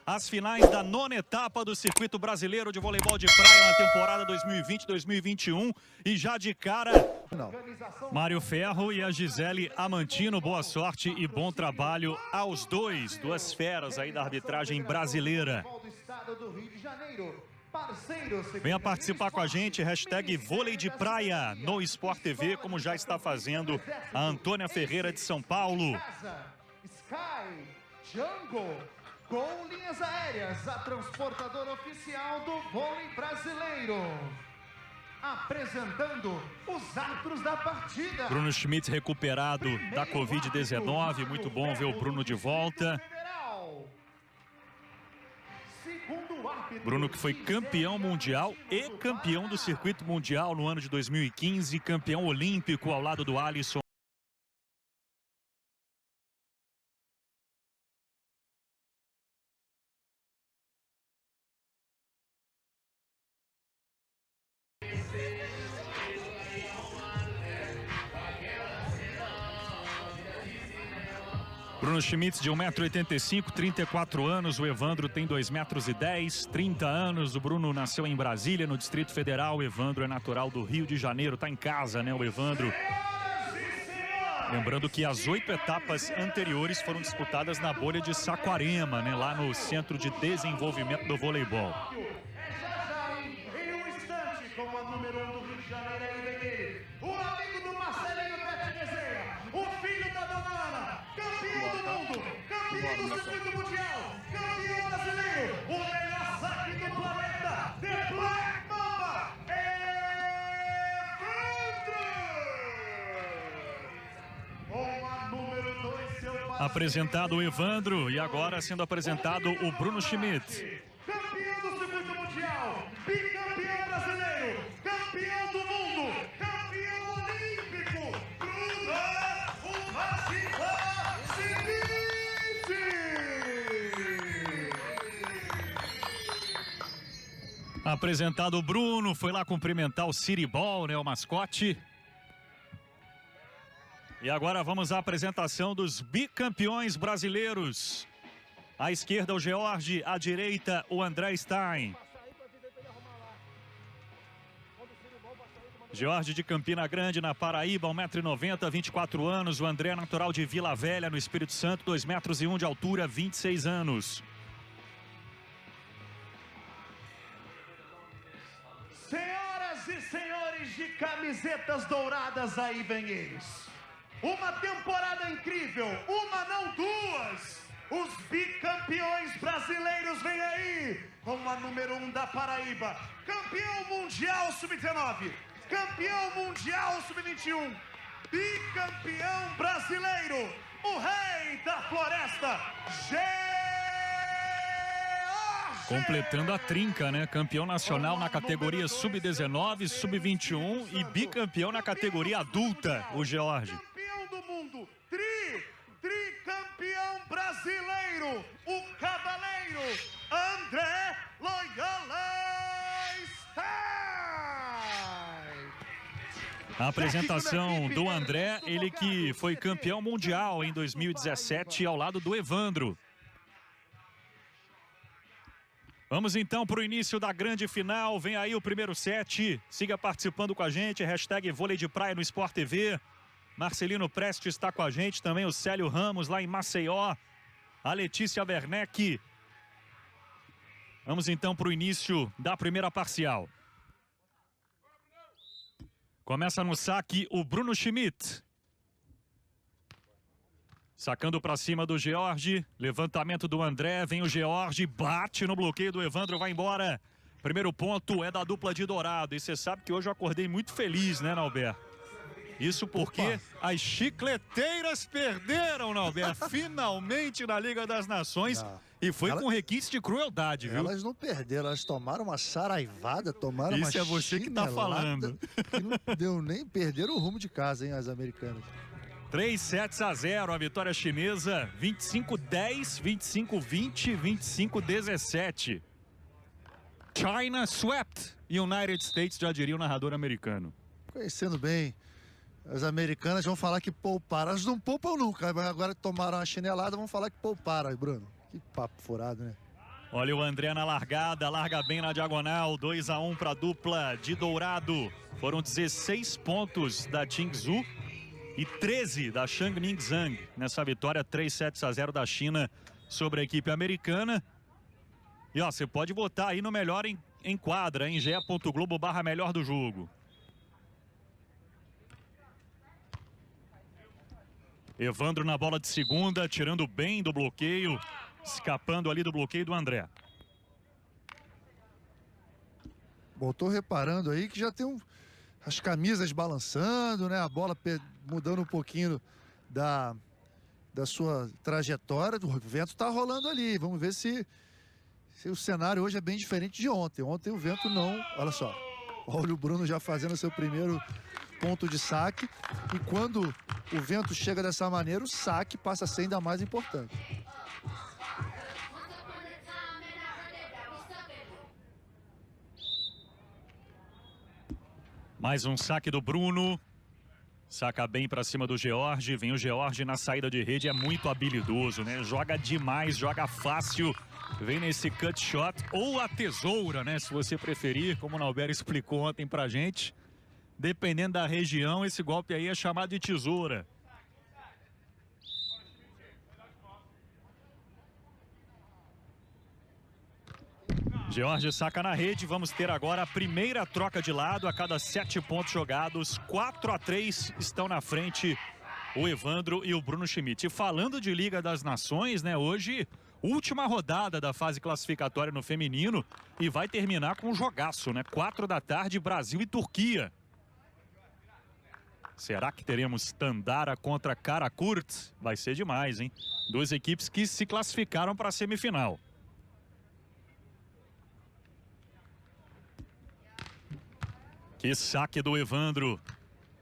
as finais da 9ª etapa do Circuito Brasileiro de Voleibol de Praia na temporada 2020-2021. E já de cara, Mário Ferro e a Gisele Amantino, boa sorte e bom trabalho aos dois. Duas feras aí da arbitragem brasileira. Venha participar com a gente, hashtag vôlei de praia no Sport TV, como já está fazendo a Antônia Ferreira de São Paulo. Sky, Jungle, com linhas aéreas, a transportadora oficial do vôlei brasileiro. Apresentando os árbitros da partida. Bruno Schmitz recuperado da Covid-19, muito bom ver o Bruno de volta. Bruno que foi campeão mundial e campeão do circuito mundial no ano de 2015, campeão olímpico ao lado do Alisson. Bruno Schmitz de 1,85 m, 34 anos, o Evandro tem 2,10 m, 30 anos, o Bruno nasceu em Brasília, no Distrito Federal, o Evandro é natural do Rio de Janeiro, tá em casa, né, o Evandro. Lembrando que as 8 etapas anteriores foram disputadas na bolha de Saquarema, né, lá no Centro de Desenvolvimento do Voleibol. Em um instante, com a número 1 do Rio de Janeiro, aí vem ele, o amigo do Marcelinho Pet Bezerra, o filho da Dona Ana, campeão do mundo, campeão do circuito mundial, campeão brasileiro, o melhor saque do planeta, The Black Mamba, Evandro! Com a número 2, seu parceiro. Apresentado o Evandro e agora sendo apresentado o Bruno Schmitz. Campeão do circuito mundial, bicampeão brasileiro, campeão do mundo, campeão olímpico, Bruno, o Vasila Schmitz! Apresentado o Bruno, foi lá cumprimentar o Ciribol, né, o mascote. E agora vamos à apresentação dos bicampeões brasileiros. À esquerda o George, à direita o André Stein. George de Campina Grande, na Paraíba, 1,90 m, 24 anos. O André natural de Vila Velha, no Espírito Santo, 2,01 m de altura, 26 anos. Senhoras e senhores de camisetas douradas, aí vem eles. Uma temporada incrível, uma não duas. Os bicampeões brasileiros vêm aí, com a número 1 da Paraíba, campeão mundial sub-19, campeão mundial sub-21, bicampeão brasileiro, o rei da floresta, George! Completando a trinca, né? Campeão nacional na categoria sub-19, sub-21 e bicampeão na categoria adulta, o George. Campeão do mundo, tricampeão brasileiro, o cavaleiro André Loyola Stein. A apresentação do André, ele que foi campeão mundial em 2017 ao lado do Evandro. Vamos então para o início da grande final, vem aí o primeiro set, siga participando com a gente, hashtag vôlei de praia no Sport TV. Marcelino Prestes está com a gente, também o Célio Ramos lá em Maceió, a Letícia Werneck. Vamos então para o início da primeira parcial. Começa no saque o Bruno Schmitz. Sacando para cima do George, levantamento do André, vem o George, bate no bloqueio do Evandro, vai embora. Primeiro ponto é da dupla de Dourado, e você sabe que hoje eu acordei muito feliz, né, Nalber? Isso porque as chicleteiras perderam, Nalber, finalmente na Liga das Nações. Não. E foi com requinte de crueldade, viu? Elas não perderam, elas tomaram uma saraivada, tomaram uma Isso é você que tá falando. Que não deu nem, perderam o rumo de casa, hein, as americanas. 3-0 a vitória chinesa, 25-10, 25-20, 25-17. China swept United States, já diria o narrador americano. Conhecendo bem, as americanas vão falar que pouparam. Elas não poupam nunca, mas agora tomaram uma chinelada, vão falar que pouparam, Bruno. Que papo furado, né? Olha o André na largada, larga bem na diagonal, 2-1 para a dupla de Dourado. Foram 16 pontos da Qingzhou e 13 da Shangning Zhang nessa vitória 3-0 da China sobre a equipe americana. E ó, você pode votar aí no melhor em quadra, em ge.globo/melhor do jogo. Evandro na bola de segunda, tirando bem do bloqueio, escapando ali do bloqueio do André. Bom, tô reparando aí que já tem as camisas balançando, né? A bola mudando um pouquinho da sua trajetória. O vento tá rolando ali. Vamos ver se o cenário hoje é bem diferente de ontem. Ontem o vento não... Olha só. Olha o Bruno já fazendo seu primeiro ponto de saque. E quando o vento chega dessa maneira, o saque passa a ser ainda mais importante. Mais um saque do Bruno. Saca bem para cima do George. Vem o George na saída de rede, é muito habilidoso, né? Joga demais, joga fácil. Vem nesse cut shot ou a tesoura, né? Se você preferir, como o Nauber explicou ontem pra gente. Dependendo da região, esse golpe aí é chamado de tesoura. George saca na rede. Vamos ter agora a primeira troca de lado a cada 7 pontos jogados. 4-3 estão na frente o Evandro e o Bruno Schmidt. E falando de Liga das Nações, né? Hoje, última rodada da fase classificatória no feminino. E vai terminar com um jogaço, né? 4 da tarde, Brasil e Turquia. Será que teremos Tandara contra Karakurt? Vai ser demais, hein? Duas equipes que se classificaram para a semifinal. Que saque do Evandro.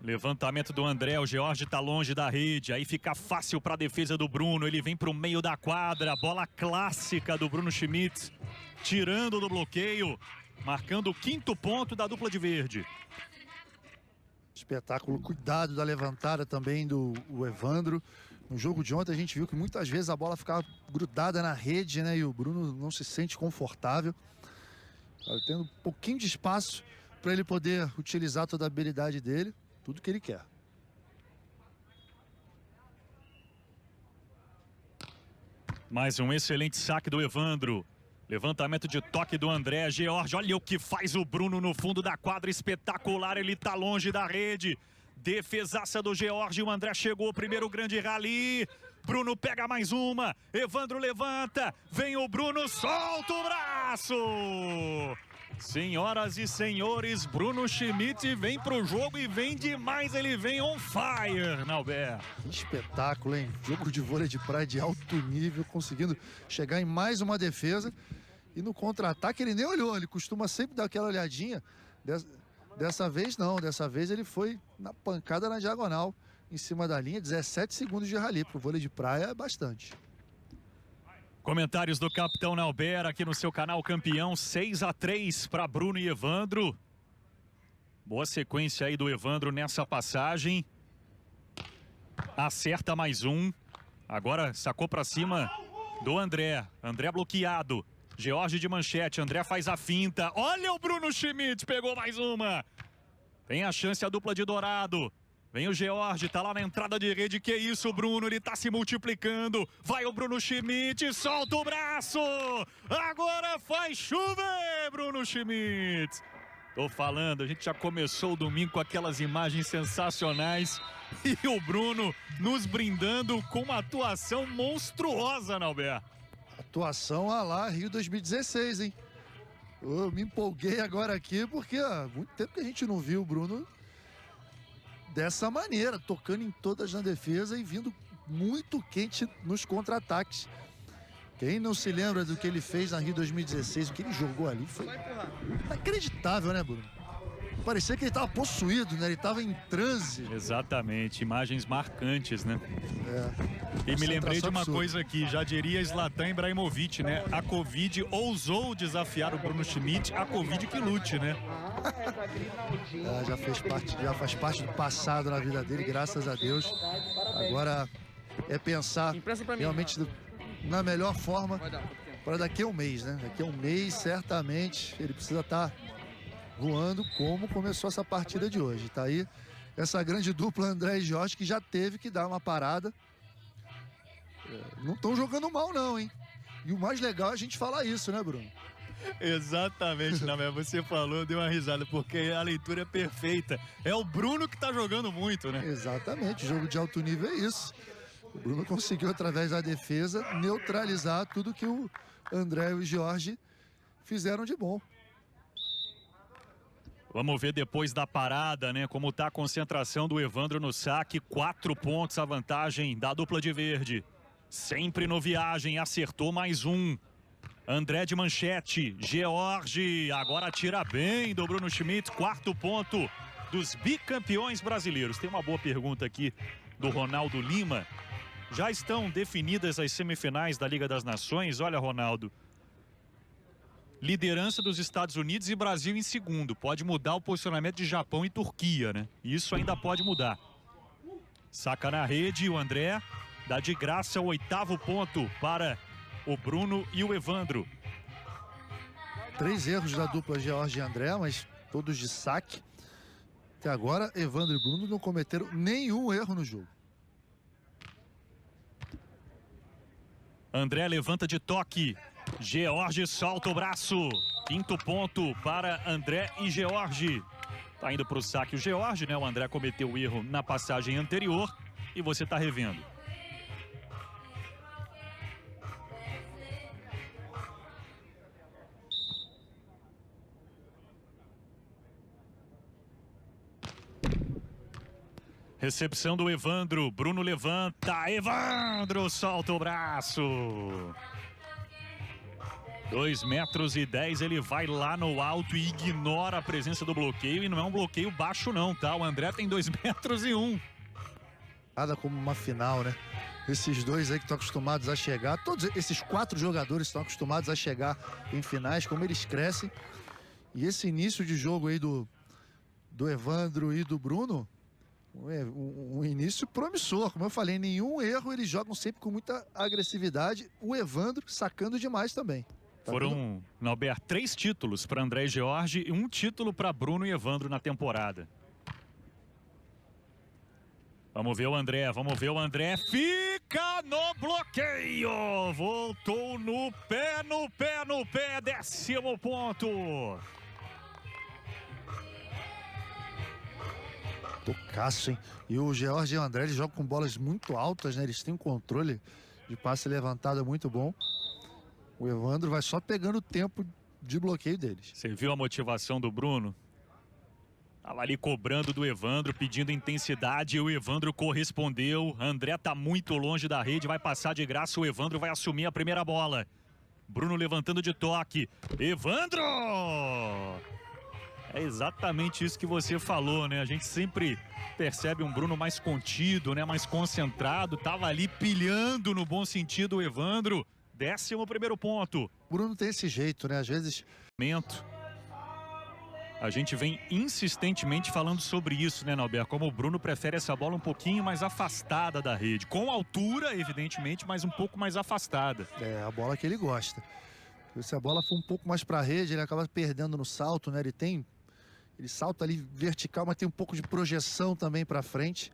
Levantamento do André. O George tá longe da rede. Aí fica fácil para a defesa do Bruno. Ele vem para o meio da quadra. Bola clássica do Bruno Schmidt. Tirando do bloqueio. Marcando o 5º ponto da dupla de verde. Espetáculo. Cuidado da levantada também do Evandro. No jogo de ontem a gente viu que muitas vezes a bola ficava grudada na rede, né? E o Bruno não se sente confortável. Tá tendo um pouquinho de espaço para ele poder utilizar toda a habilidade dele, tudo que ele quer. Mais um excelente saque do Evandro. Levantamento de toque do André. George, olha o que faz o Bruno no fundo da quadra, espetacular, ele tá longe da rede. Defesaça do George, o André chegou, o primeiro grande rally. Bruno pega mais uma, Evandro levanta, vem o Bruno, solta o braço! Senhoras e senhores, Bruno Schmidt vem pro jogo e vem demais, ele vem on fire, Nauber. Que espetáculo, hein? Jogo de vôlei de praia de alto nível, conseguindo chegar em mais uma defesa. E no contra-ataque ele nem olhou, ele costuma sempre dar aquela olhadinha. Dessa vez não, dessa vez ele foi na pancada na diagonal, em cima da linha. 17 segundos de rally, pro vôlei de praia é bastante. Comentários do capitão Nauber aqui no seu canal Campeão. 6-3 para Bruno e Evandro. Boa sequência aí do Evandro nessa passagem. Acerta mais um. Agora sacou para cima do André. André bloqueado. George de manchete. André faz a finta. Olha o Bruno Schmidt. Pegou mais uma. Tem a chance a dupla de Dourado. Vem o George, tá lá na entrada de rede. Que isso, Bruno, ele tá se multiplicando. Vai o Bruno Schmidt, solta o braço. Agora faz chover, Bruno Schmidt. Tô falando, a gente já começou o domingo com aquelas imagens sensacionais. E o Bruno nos brindando com uma atuação monstruosa, Nauber. Atuação à lá Rio 2016, hein? Eu me empolguei agora aqui porque há muito tempo que a gente não viu o Bruno dessa maneira, tocando em todas na defesa e vindo muito quente nos contra-ataques. Quem não se lembra do que ele fez na Rio 2016, o que ele jogou ali foi inacreditável, né, Bruno? Parecia que ele estava possuído, né? Ele estava em transe. Exatamente, imagens marcantes, né? É. E me lembrei de uma coisa aqui, já diria Zlatan Ibrahimovic, né? A Covid ousou desafiar o Bruno Schmidt, a Covid que lute, né? Já faz parte do passado na vida dele, graças a Deus. Agora é pensar realmente na melhor forma para daqui a um mês, né? Daqui a um mês, certamente, ele precisa estar voando como começou essa partida de hoje. Tá aí essa grande dupla André e Jorge, que já teve que dar uma parada. Não estão jogando mal, não, hein? E o mais legal é a gente falar isso, né, Bruno? Exatamente, Namé, você falou, deu uma risada, porque a leitura é perfeita. É o Bruno que tá jogando muito, né? Exatamente, jogo de alto nível é isso. O Bruno conseguiu, através da defesa, neutralizar tudo que o André e o Jorge fizeram de bom. Vamos ver depois da parada, né, como tá a concentração do Evandro no saque. 4 pontos a vantagem da dupla de verde. Sempre no viagem, acertou mais um. André de manchete, George, agora tira bem do Bruno Schmidt, 4º ponto dos bicampeões brasileiros. Tem uma boa pergunta aqui do Ronaldo Lima. Já estão definidas as semifinais da Liga das Nações? Olha, Ronaldo, liderança dos Estados Unidos e Brasil em segundo. Pode mudar o posicionamento de Japão e Turquia, né? Isso ainda pode mudar. Saca na rede, o André dá de graça o 8º ponto para o Bruno e o Evandro. 3 erros da dupla George e André, mas todos de saque. Até agora, Evandro e Bruno não cometeram nenhum erro no jogo. André levanta de toque. George solta o braço. 5º ponto para André e George. Tá indo para o saque o George, né? O André cometeu o erro na passagem anterior e você tá revendo. Recepção do Evandro, Bruno levanta, Evandro solta o braço. 2,10 metros, ele vai lá no alto e ignora a presença do bloqueio. E não é um bloqueio baixo não, tá? O André tem 2,01 metros. Nada como uma final, né? Esses dois aí que estão acostumados a chegar, todos esses 4 jogadores estão acostumados a chegar em finais, como eles crescem. E esse início de jogo aí do Evandro e do Bruno, um início promissor, como eu falei, nenhum erro, eles jogam sempre com muita agressividade. O Evandro sacando demais também. Tá Foram, Nauber, 3 títulos para André e George e 1 título para Bruno e Evandro na temporada. Vamos ver o André, fica no bloqueio, voltou no pé, 10º ponto. Tocaço, hein? E o George e o André, eles jogam com bolas muito altas, né? Eles têm um controle de passe levantado muito bom. O Evandro vai só pegando o tempo de bloqueio deles. Você viu a motivação do Bruno? Tava ali cobrando do Evandro, pedindo intensidade, e o Evandro correspondeu. André tá muito longe da rede, vai passar de graça, o Evandro vai assumir a primeira bola. Bruno levantando de toque. Evandro! É exatamente isso que você falou, né? A gente sempre percebe um Bruno mais contido, né? Mais concentrado. Tava ali pilhando no bom sentido o Evandro. 11º ponto. O Bruno tem esse jeito, né? Às vezes... A gente vem insistentemente falando sobre isso, né, Nauber? Como o Bruno prefere essa bola um pouquinho mais afastada da rede. Com altura, evidentemente, mas um pouco mais afastada. É, a bola que ele gosta. Se a bola for um pouco mais para a rede, ele acaba perdendo no salto, né? Ele salta ali vertical, mas tem um pouco de projeção também para frente.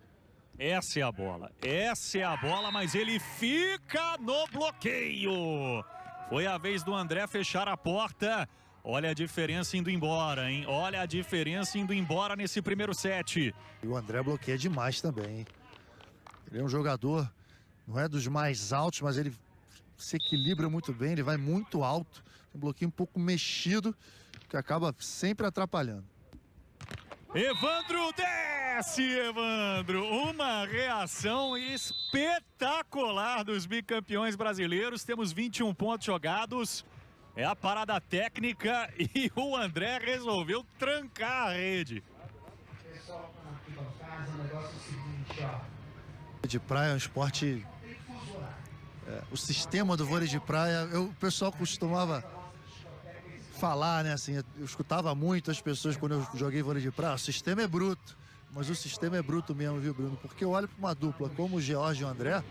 Essa é a bola, mas ele fica no bloqueio. Foi a vez do André fechar a porta. Olha a diferença indo embora, hein? Olha a diferença indo embora nesse primeiro set. E o André bloqueia demais também, hein? Ele é um jogador, não é dos mais altos, mas ele se equilibra muito bem, ele vai muito alto. Tem um bloqueio um pouco mexido, que acaba sempre atrapalhando. Evandro desce, Evandro. Uma reação espetacular dos bicampeões brasileiros. Temos 21 pontos jogados. É a parada técnica e o André resolveu trancar a rede. Pessoal, aqui pra casa, o negócio é o seguinte, ó. De praia é um esporte... o sistema do vôlei de praia, o pessoal costumava falar, né, assim, eu escutava muito as pessoas quando eu joguei vôlei de praia, o sistema é bruto, mas o sistema é bruto mesmo, viu, Bruno? Porque eu olho para uma dupla como o George e o André.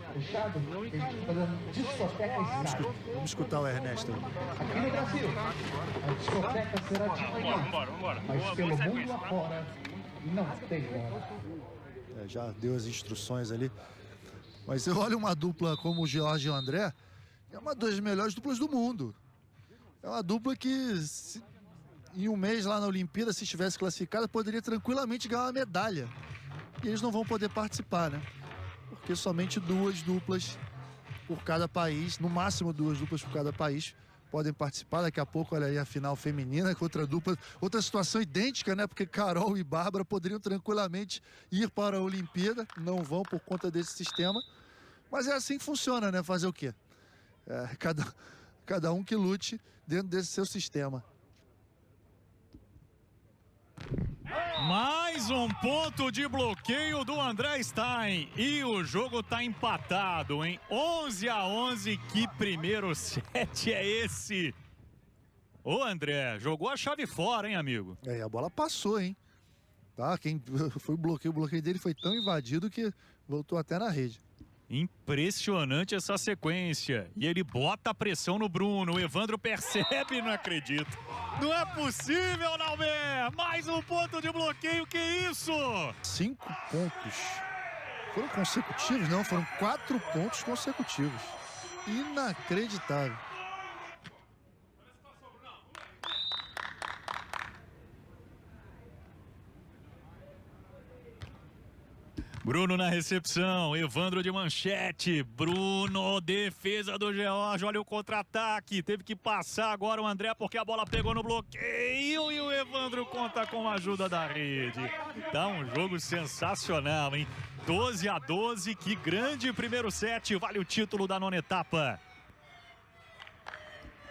Vamos escutar o Ernesto. Aqui no Brasil, a discoteca será de manhã, mas pelo mundo afora, não tem hora. Já deu as instruções ali. Mas eu olho uma dupla como o George e o André, é uma das melhores duplas do mundo. É uma dupla que, em um mês lá na Olimpíada, se estivesse classificada, poderia tranquilamente ganhar uma medalha. E eles não vão poder participar, né? Porque somente 2 duplas por cada país, no máximo 2 duplas por cada país, podem participar. Daqui a pouco, olha aí a final feminina, com outra dupla, outra situação idêntica, né? Porque Carol e Bárbara poderiam tranquilamente ir para a Olimpíada, não vão por conta desse sistema. Mas é assim que funciona, né? Fazer o quê? Cada um que lute dentro desse seu sistema. Mais um ponto de bloqueio do André Stein. E o jogo tá empatado, hein? 11-11. Que primeiro set é esse? Ô, André, jogou a chave fora, hein, amigo? A bola passou, hein? Tá, quem foi o bloqueio dele foi tão invadido que voltou até na rede. Impressionante essa sequência. E ele bota a pressão no Bruno. O Evandro percebe, não acredito. Não é possível, Nalber! Mais um ponto de bloqueio, que isso? 5 pontos. Foram consecutivos? Não, foram 4 pontos consecutivos. Inacreditável. Bruno na recepção, Evandro de manchete, Bruno, defesa do George, olha o contra-ataque, teve que passar agora o André porque a bola pegou no bloqueio e o Evandro conta com a ajuda da rede. Tá um jogo sensacional, hein? 12-12, que grande primeiro set, vale o título da 9ª etapa.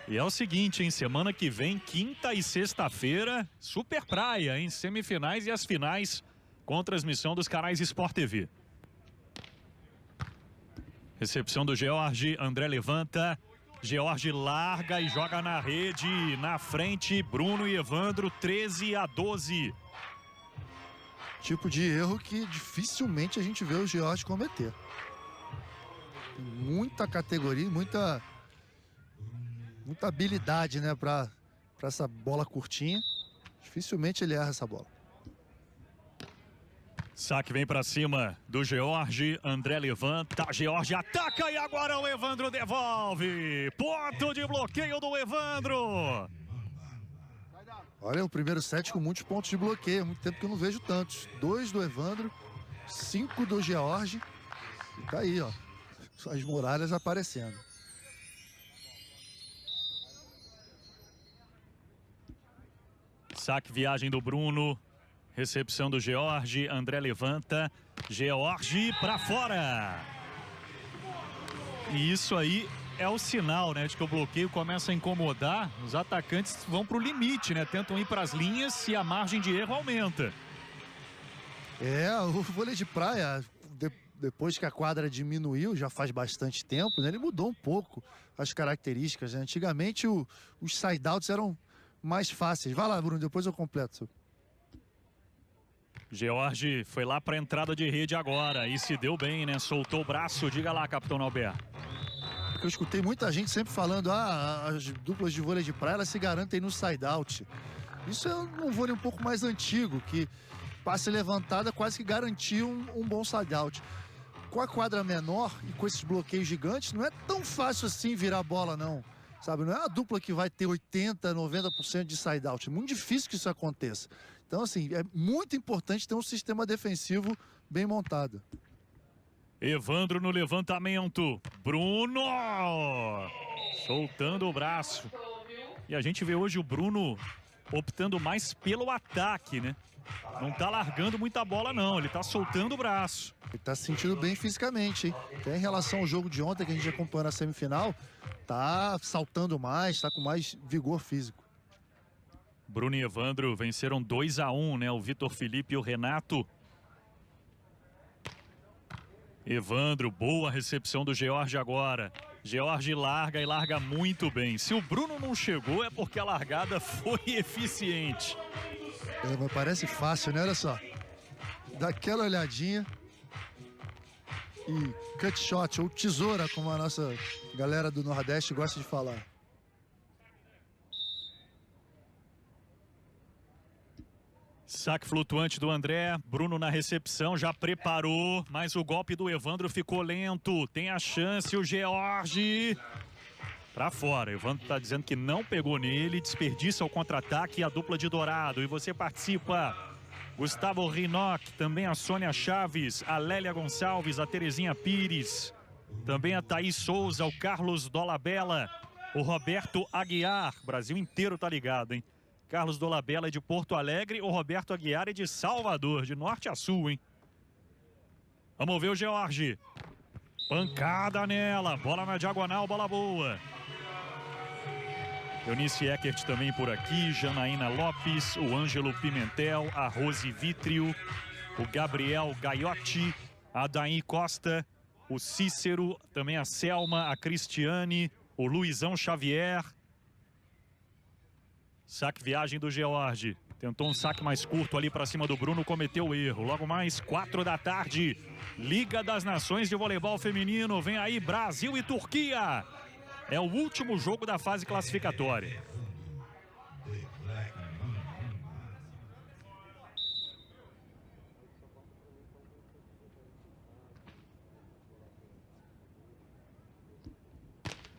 E é o seguinte, hein, semana que vem, quinta e sexta-feira, Super Praia, hein, semifinais e as finais com transmissão dos canais Sport TV. Recepção do George, André levanta, George larga e joga na rede, na frente, Bruno e Evandro, 13-12. Tipo de erro que dificilmente a gente vê o George cometer. Tem muita categoria, muita habilidade, né, para essa bola curtinha. Dificilmente ele erra essa bola. Saque vem pra cima do George, André levanta, George ataca e agora o Evandro devolve. Ponto de bloqueio do Evandro. Olha, o primeiro set com muitos pontos de bloqueio, há muito tempo que eu não vejo tantos. 2 do Evandro, 5 do George. E tá aí, ó, as muralhas aparecendo. Saque, viagem do Bruno. Recepção do George, André levanta, George pra fora. E isso aí é o sinal, né, de que o bloqueio começa a incomodar. Os atacantes vão pro limite, né, tentam ir para as linhas e a margem de erro aumenta. O vôlei de praia, depois que a quadra diminuiu, já faz bastante tempo, né, ele mudou um pouco as características, né? Antigamente os side-outs eram mais fáceis. Vai lá, Bruno, depois eu completo. George foi lá para a entrada de rede agora e se deu bem, né? Soltou o braço. Diga lá, capitão Alberto. Eu escutei muita gente sempre falando, as duplas de vôlei de praia, elas se garantem no side-out. Isso é um vôlei um pouco mais antigo, que passe levantada quase que garantia um bom side-out. Com a quadra menor e com esses bloqueios gigantes, não é tão fácil assim virar a bola, não. Sabe, não é uma dupla que vai ter 80%, 90% de side-out. É muito difícil que isso aconteça. Então, assim, é muito importante ter um sistema defensivo bem montado. Evandro no levantamento. Bruno! Soltando o braço. E a gente vê hoje o Bruno optando mais pelo ataque, né? Não tá largando muita bola, não. Ele tá soltando o braço. Ele tá se sentindo bem fisicamente, hein? Até em relação ao jogo de ontem, que a gente acompanhou na semifinal, tá saltando mais, tá com mais vigor físico. Bruno e Evandro venceram 2-1, né? O Vitor Felipe e o Renato. Evandro, boa recepção do George agora. George larga e larga muito bem. Se o Bruno não chegou é porque a largada foi eficiente. Mas parece fácil, né? Olha só. dá aquela olhadinha e cut shot, ou tesoura, como a nossa galera do Nordeste gosta de falar. Saque flutuante do André, Bruno na recepção, já preparou, mas o golpe do Evandro ficou lento. Tem a chance o George pra fora. O Evandro tá dizendo que não pegou nele, desperdiça o contra-ataque e a dupla de Dourado. E você participa, Gustavo Rinoc, também a Sônia Chaves, a Lélia Gonçalves, a Terezinha Pires, também a Thaís Souza, o Carlos Dolabella, o Roberto Aguiar. O Brasil inteiro tá ligado, hein? Carlos Dolabella é de Porto Alegre, o Roberto Aguiar é de Salvador, de norte a sul, hein? Vamos ver o George. Pancada nela, bola na diagonal, bola boa. Eunice Eckert também por aqui, Janaína Lopes, o Ângelo Pimentel, a Rose Vitrio, o Gabriel Gaiotti, a Daí Costa, o Cícero, também a Selma, a Cristiane, o Luizão Xavier. Saque viagem do George. Tentou um saque mais curto ali para cima do Bruno, cometeu o erro. Logo mais, 4 da tarde. Liga das Nações de Voleibol Feminino. Vem aí Brasil e Turquia. É o último jogo da fase classificatória.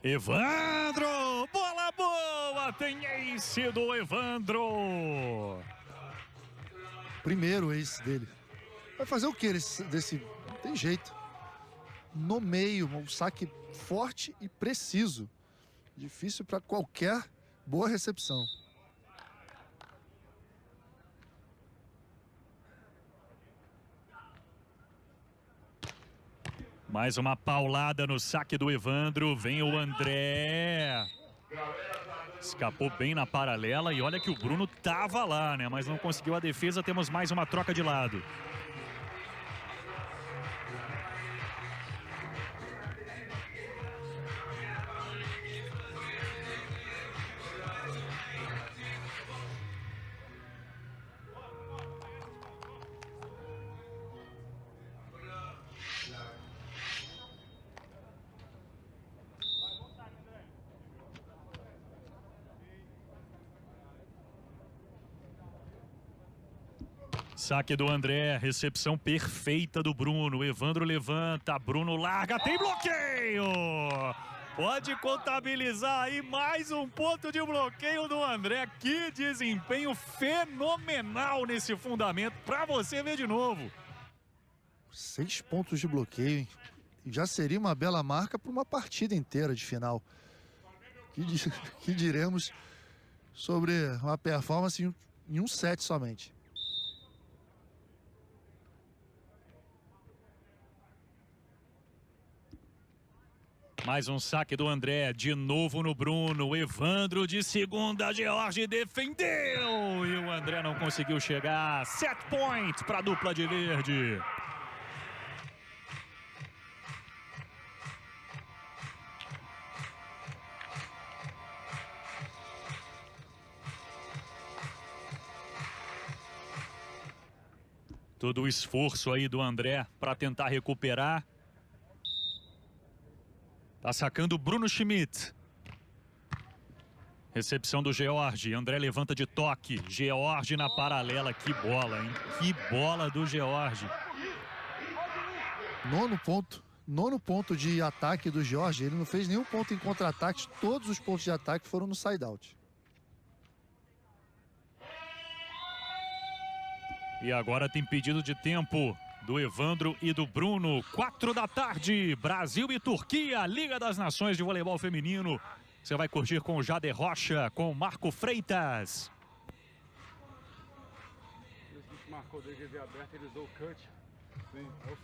Evandro! Bola boa! Tem ace do Evandro! Primeiro ace dele. Vai fazer o que desse... Não tem jeito. No meio, um saque forte e preciso. Difícil para qualquer boa recepção. Mais uma paulada no saque do Evandro. Vem o André. Escapou bem na paralela e olha que o Bruno tava lá, né? Mas não conseguiu a defesa. Temos mais uma troca de lado. Saque do André, recepção perfeita do Bruno. Evandro levanta, Bruno larga, tem bloqueio! Pode contabilizar aí mais um ponto de bloqueio do André. Que desempenho fenomenal nesse fundamento, pra você ver de novo. 6 pontos de bloqueio, hein? Já seria uma bela marca para uma partida inteira de final. Que diremos sobre uma performance em um set somente. Mais um saque do André, de novo no Bruno. Evandro de segunda, George defendeu. E o André não conseguiu chegar. 7 points para a dupla de verde. Todo o esforço aí do André para tentar recuperar. Tá sacando Bruno Schmidt. Recepção do George. André levanta de toque. George na paralela. Que bola, hein? Que bola do George. Nono ponto de ataque do George. Ele não fez nenhum ponto em contra-ataque. Todos os pontos de ataque foram no side-out. E agora tem pedido de tempo do Evandro e do Bruno. 4 da tarde, Brasil e Turquia, Liga das Nações de Voleibol Feminino. Você vai curtir com o Jader Rocha, com o Marco Freitas. A gente marcou o DGV aberto, ele usou o cut. Sim. Eu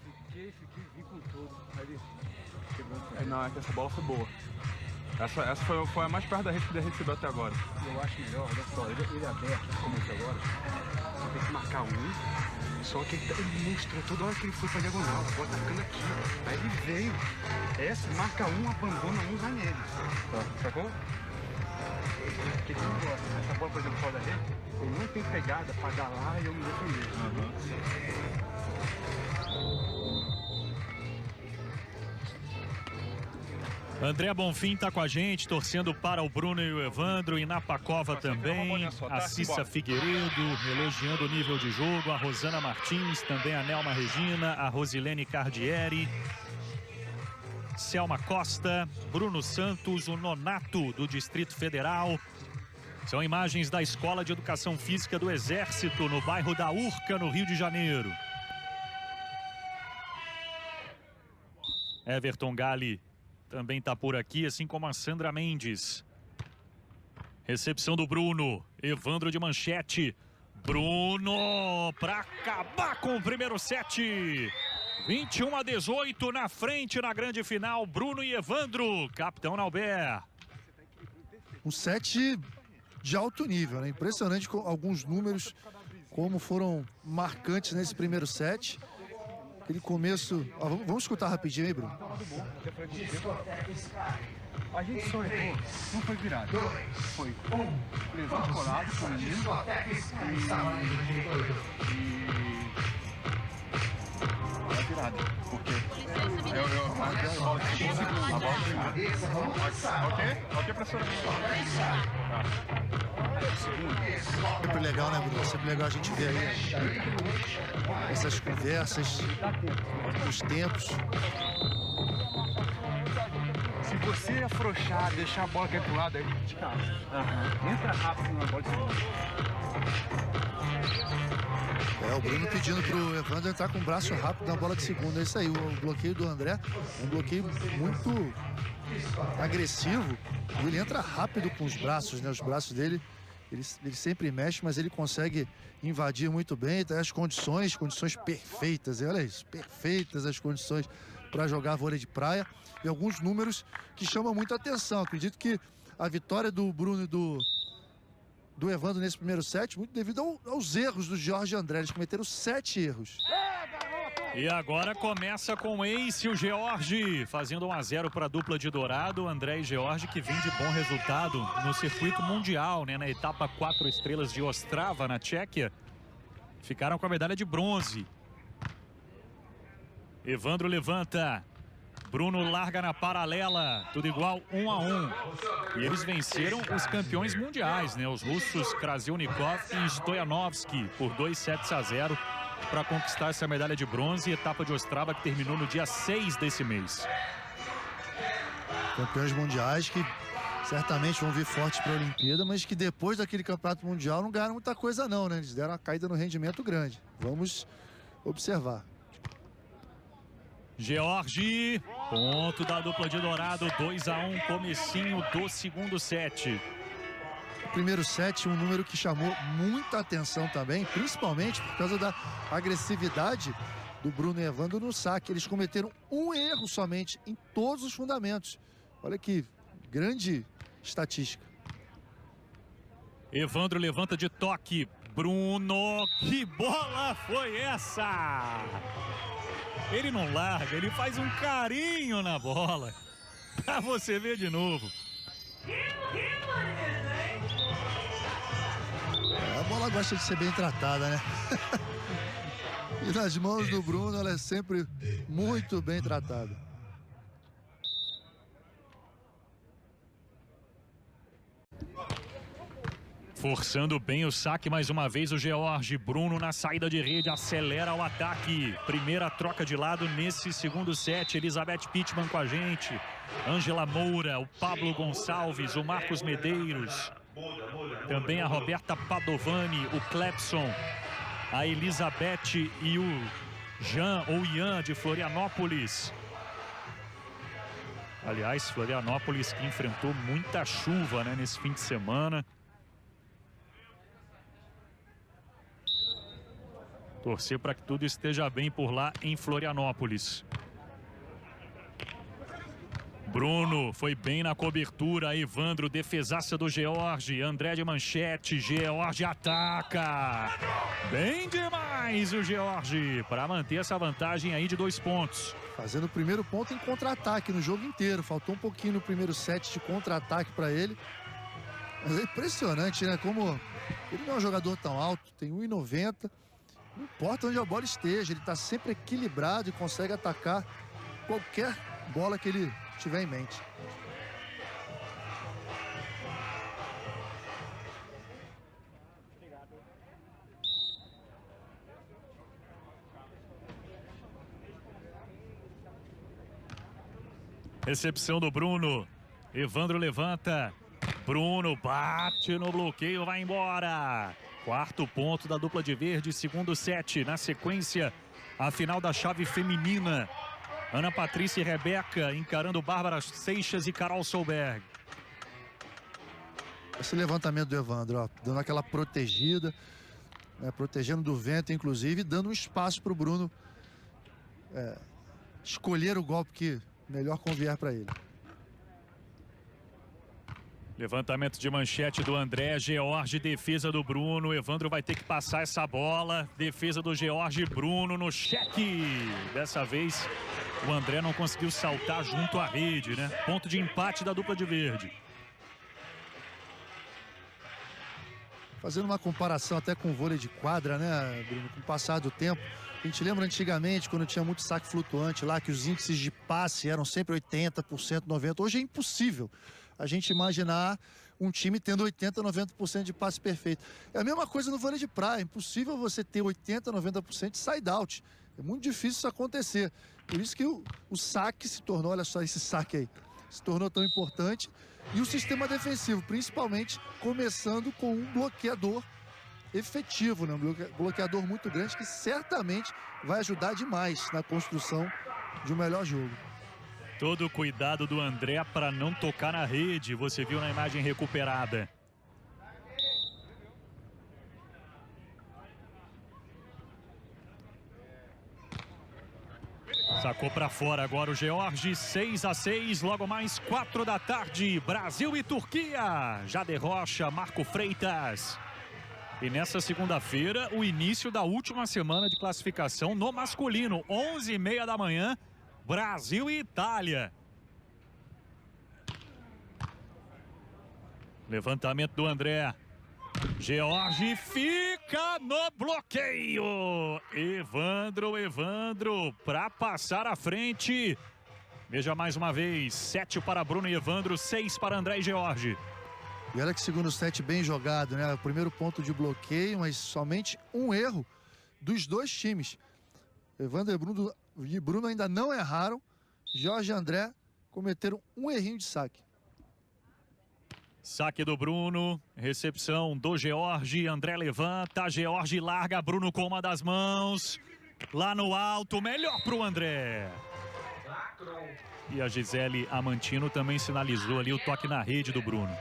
vim com tudo. Aí ele quebrou. Não, é que essa bola foi boa. Essa foi a mais perto da rede que a gente recebeu até agora. Eu acho melhor, olha só, ele aberto, como esse agora. Só tem que marcar um. Só que ele mostrou toda hora que ele foi pra diagonal, agora tá ficando aqui. Aí ele veio, essa, marca um, abandona um, vai nele. Tá, sacou? Porque quem gosta, essa bola, por exemplo, fora da rede, ele não tem pegada pra dar lá e eu me defender. André Bonfim tá com a gente, torcendo para o Bruno e o Evandro, e na Pacova também, a Cissa Figueiredo, elogiando o nível de jogo, a Rosana Martins, também a Nelma Regina, a Rosilene Cardieri, Selma Costa, Bruno Santos, o Nonato do Distrito Federal. São imagens da Escola de Educação Física do Exército, no bairro da Urca, no Rio de Janeiro. Everton Gali também está por aqui, assim como a Sandra Mendes. Recepção do Bruno. Evandro de manchete. Bruno para acabar com o primeiro set. 21-18 na frente na grande final. Bruno e Evandro. Capitão Nauber. Um set de alto nível, né? Impressionante com alguns números como foram marcantes nesse primeiro set. Aquele começo... Ó, vamos escutar rapidinho aí, Bruno. A gente só errou, não foi virado. Foi levando colado, foi lindo. E é virada. Porque eu marquei a bola de segundo, a bola de ok, professora? Sempre legal, né, Bruno? Sempre legal a gente ver aí essas conversas, os tempos. Se você afrouxar, deixar a bola cair pro lado, aí de casa. Entra rápido na bola de segundo. O Bruno pedindo pro Evandro entrar com o braço rápido na bola de segunda. É isso aí, o bloqueio do André é um bloqueio muito agressivo. Ele entra rápido com os braços, né? Os braços dele, ele sempre mexe, mas ele consegue invadir muito bem. Tem as condições perfeitas. E olha isso, perfeitas as condições para jogar vôlei de praia. E alguns números que chamam muita atenção. Acredito que a vitória do Bruno e do Evandro nesse primeiro set, muito devido aos erros do Jorge e André. Eles cometeram 7 erros. E agora começa com o Ace, o George, fazendo 1-0 para a dupla de Dourado. André e George, que vem de bom resultado no circuito mundial, né? Na etapa 4 estrelas de Ostrava, na Tchequia. Ficaram com a medalha de bronze. Evandro levanta. Bruno larga na paralela, tudo igual 1-1. E eles venceram os campeões mundiais, né? Os russos Krasilnikov e Stoyanovski por 2-0 para conquistar essa medalha de bronze. Etapa de Ostrava que terminou no dia 6 desse mês. Campeões mundiais que certamente vão vir fortes para a Olimpíada, mas que depois daquele campeonato mundial não ganharam muita coisa não, né? Eles deram uma caída no rendimento grande. Vamos observar. George, ponto da dupla de Dourado, 2-1, comecinho do segundo set. O primeiro set, um número que chamou muita atenção também, principalmente por causa da agressividade do Bruno e Evandro no saque. Eles cometeram um erro somente em todos os fundamentos. Olha que grande estatística. Evandro levanta de toque. Bruno, que bola foi essa? Ele não larga, ele faz um carinho na bola. Pra você ver de novo. A bola gosta de ser bem tratada, né? E nas mãos do Bruno, ela é sempre muito bem tratada. Forçando bem o saque mais uma vez o George. Bruno na saída de rede, acelera o ataque. Primeira troca de lado nesse segundo set. Elizabeth Pittman com a gente. Ângela Moura, o Pablo Gonçalves, o Marcos Medeiros. Também a Roberta Padovani, o Clepson, a Elizabeth e o Jean ou Ian de Florianópolis. Aliás, Florianópolis que enfrentou muita chuva, né, nesse fim de semana. Torcer para que tudo esteja bem por lá em Florianópolis. Bruno foi bem na cobertura. Evandro, defesaça do George. André de manchete. George ataca. Bem demais o George para manter essa vantagem aí de 2 pontos. Fazendo o primeiro ponto em contra-ataque no jogo inteiro. Faltou um pouquinho no primeiro set de contra-ataque para ele. Mas é impressionante, né? Como ele não é um jogador tão alto, tem 1,90. Não importa onde a bola esteja, ele está sempre equilibrado e consegue atacar qualquer bola que ele tiver em mente. Recepção do Bruno. Evandro levanta. Bruno bate no bloqueio, vai embora. Quarto ponto da dupla de verde, segundo set. Na sequência, a final da chave feminina. Ana Patrícia e Rebeca encarando Bárbara Seixas e Carol Solberg. Esse levantamento do Evandro, ó, dando aquela protegida, né, protegendo do vento, inclusive, e dando um espaço para o Bruno escolher o golpe que melhor convier para ele. Levantamento de manchete do André. George, defesa do Bruno. Evandro vai ter que passar essa bola. Defesa do George. Bruno no cheque. Dessa vez o André não conseguiu saltar junto à rede, né? Ponto de empate da dupla de verde. Fazendo uma comparação até com o vôlei de quadra, né, Bruno? Com o passar do tempo. A gente lembra antigamente, quando tinha muito saque flutuante lá, que os índices de passe eram sempre 80%, 90%. Hoje é impossível a gente imaginar um time tendo 80%, 90% de passe perfeito. É a mesma coisa no vôlei de praia. É impossível você ter 80%, 90% de side-out. É muito difícil isso acontecer. Por isso que o saque se tornou, olha só esse saque aí, se tornou tão importante. E o sistema defensivo, principalmente começando com um bloqueador efetivo, né? Um bloqueador muito grande que certamente vai ajudar demais na construção de um melhor jogo. Todo o cuidado do André para não tocar na rede, você viu na imagem recuperada. Sacou para fora agora o George, 6-6, logo mais 4 da tarde, Brasil e Turquia. Jade Rocha, Marco Freitas. E nessa segunda-feira, o início da última semana de classificação no masculino, 11h30 da manhã, Brasil e Itália. Levantamento do André. George fica no bloqueio. Evandro para passar à frente. Veja mais uma vez, 7 para Bruno e Evandro, 6 para André e George. E olha que segundo set bem jogado, né? O primeiro ponto de bloqueio, mas somente um erro dos dois times. Evandro e Bruno ainda não erraram. Jorge e André cometeram um errinho de saque. Saque do Bruno, recepção do George, André levanta, George larga, Bruno com uma das mãos, lá no alto, melhor para o André. E a Gisele Amantino também sinalizou ali o toque na rede do Bruno.